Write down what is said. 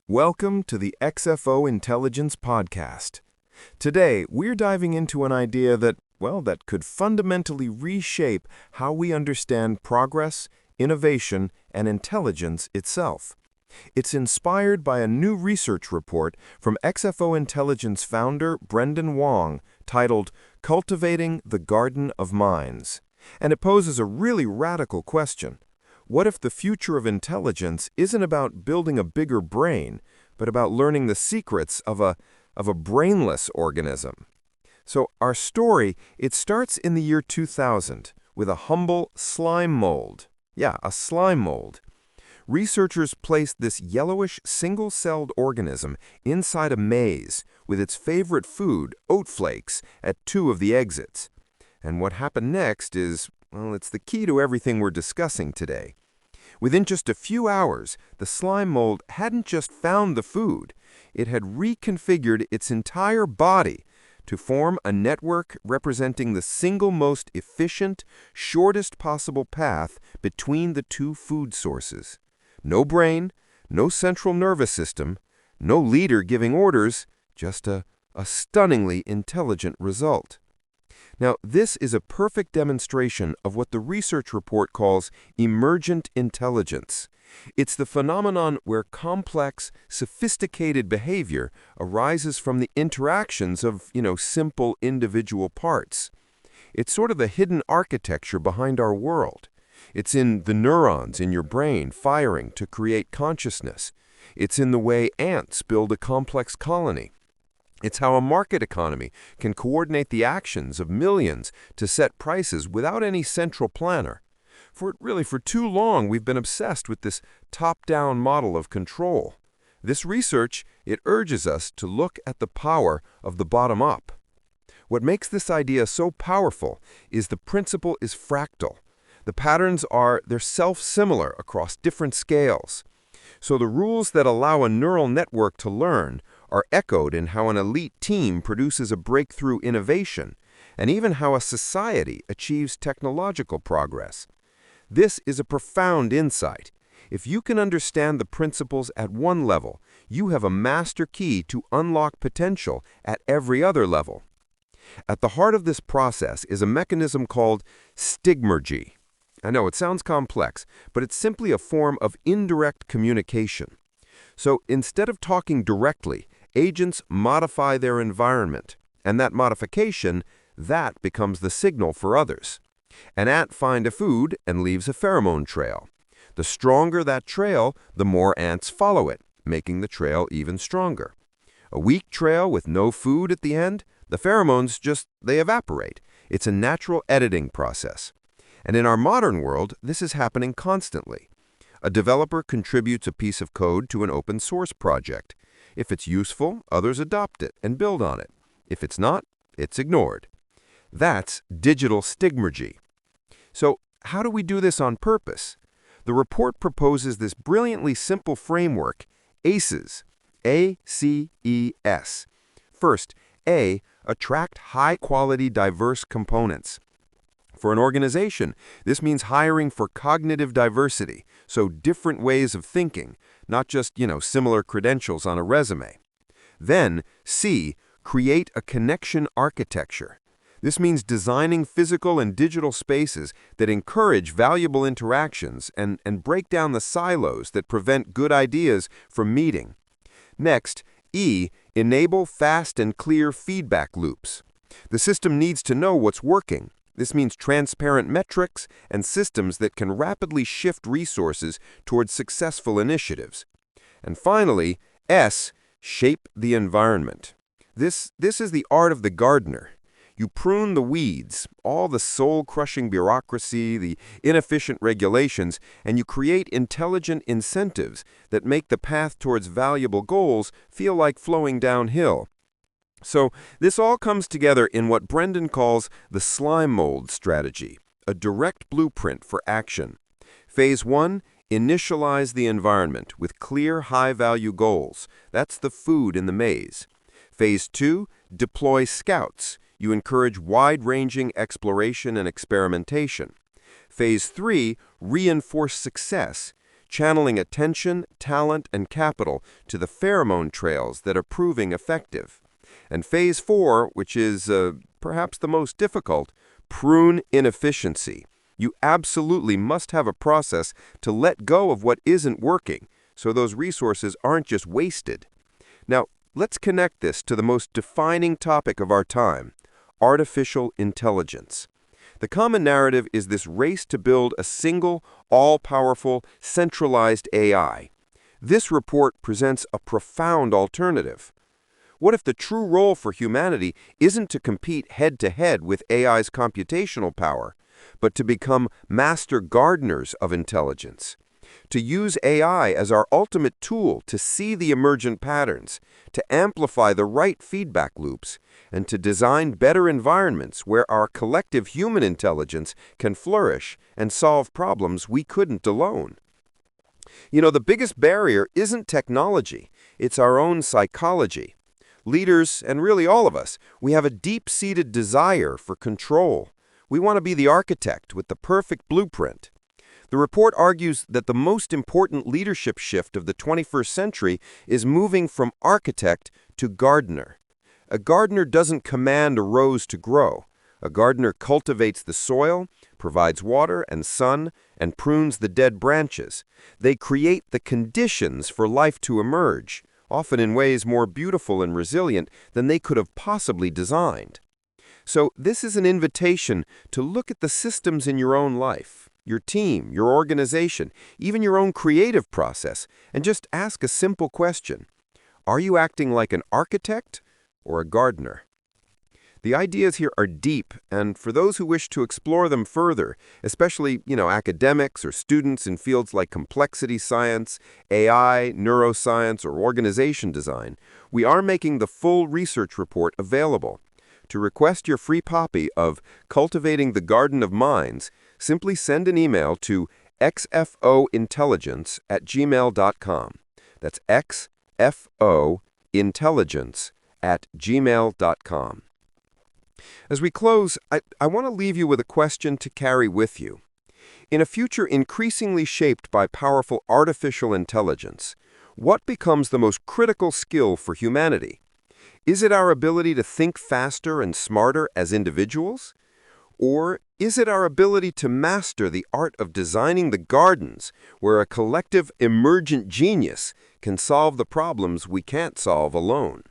Welcome to the XFO Intelligence podcast. Today, we're diving into an idea that could fundamentally reshape how we understand progress, innovation, and intelligence itself. It's inspired by a new research report from XFO Intelligence founder Brendon Wong titled Cultivating the Garden of Minds. And it poses a really radical question. What if the future of intelligence isn't about building a bigger brain, but about learning the secrets of a brainless organism? So our story, it starts in the year 2000 with a humble slime mold. Yeah, a slime mold. Researchers placed this yellowish single-celled organism inside a maze with its favorite food, oat flakes, at two of the exits. And what happened next is, well, it's the key to everything we're discussing today. Within just a few hours, the slime mold hadn't just found the food, it had reconfigured its entire body to form a network representing the single most efficient, shortest possible path between the two food sources. No brain, no central nervous system, no leader giving orders, just a stunningly intelligent result. Now, this is a perfect demonstration of what the research report calls emergent intelligence. It's the phenomenon where complex, sophisticated behavior arises from the interactions of, simple individual parts. It's sort of the hidden architecture behind our world. It's in the neurons in your brain firing to create consciousness. It's in the way ants build a complex colony. It's how a market economy can coordinate the actions of millions to set prices without any central planner. For too long, we've been obsessed with this top-down model of control. This research, it urges us to look at the power of the bottom-up. What makes this idea so powerful is the principle is fractal. The patterns they're self-similar across different scales. So the rules that allow a neural network to learn are echoed in how an elite team produces a breakthrough innovation, and even how a society achieves technological progress. This is a profound insight. If you can understand the principles at one level, you have a master key to unlock potential at every other level. At the heart of this process is a mechanism called stigmergy. I know it sounds complex, but it's simply a form of indirect communication. So instead of talking directly, agents modify their environment, and that modification, that becomes the signal for others. An ant finds a food and leaves a pheromone trail. The stronger that trail, the more ants follow it, making the trail even stronger. A weak trail with no food at the end, the pheromones they evaporate. It's a natural editing process. And in our modern world, this is happening constantly. A developer contributes a piece of code to an open source project. If it's useful, others adopt it and build on it. If it's not, it's ignored. That's digital stigmergy. So how do we do this on purpose? The report proposes this brilliantly simple framework, ACEs, A-C-E-S. First, A, attract high-quality diverse components. For an organization, this means hiring for cognitive diversity, so different ways of thinking, not just, similar credentials on a resume. Then, C, create a connection architecture. This means designing physical and digital spaces that encourage valuable interactions and break down the silos that prevent good ideas from meeting. Next, E, enable fast and clear feedback loops. The system needs to know what's working. This means transparent metrics and systems that can rapidly shift resources towards successful initiatives. And finally, S, shape the environment. This is the art of the gardener. You prune the weeds, all the soul-crushing bureaucracy, the inefficient regulations, and you create intelligent incentives that make the path towards valuable goals feel like flowing downhill. So this all comes together in what Brendon calls the slime mold strategy, a direct blueprint for action. Phase 1, initialize the environment with clear high-value goals. That's the food in the maze. Phase 2, deploy scouts. You encourage wide-ranging exploration and experimentation. Phase 3, reinforce success. channeling attention, talent, and capital to the pheromone trails that are proving effective. And phase 4, which is perhaps the most difficult, prune inefficiency. You absolutely must have a process to let go of what isn't working, so those resources aren't just wasted. Now, let's connect this to the most defining topic of our time, artificial intelligence. The common narrative is this race to build a single, all-powerful, centralized AI. This report presents a profound alternative. What if the true role for humanity isn't to compete head-to-head with AI's computational power, but to become master gardeners of intelligence? To use AI as our ultimate tool to see the emergent patterns, to amplify the right feedback loops, and to design better environments where our collective human intelligence can flourish and solve problems we couldn't alone. You know, the biggest barrier isn't technology, it's our own psychology. Leaders, and really all of us, we have a deep-seated desire for control. We want to be the architect with the perfect blueprint. The report argues that the most important leadership shift of the 21st century is moving from architect to gardener. A gardener doesn't command a rose to grow. A gardener cultivates the soil, provides water and sun, and prunes the dead branches. They create the conditions for life to emerge, often in ways more beautiful and resilient than they could have possibly designed. So this is an invitation to look at the systems in your own life, your team, your organization, even your own creative process, and just ask a simple question. Are you acting like an architect or a gardener? The ideas here are deep, and for those who wish to explore them further, especially, academics or students in fields like complexity science, AI, neuroscience, or organization design, we are making the full research report available. To request your free copy of Cultivating the Garden of Minds, simply send an email to xfointelligence@gmail.com. That's xfointelligence@gmail.com. As we close, I want to leave you with a question to carry with you. In a future increasingly shaped by powerful artificial intelligence, what becomes the most critical skill for humanity? Is it our ability to think faster and smarter as individuals? Or is it our ability to master the art of designing the gardens where a collective emergent genius can solve the problems we can't solve alone?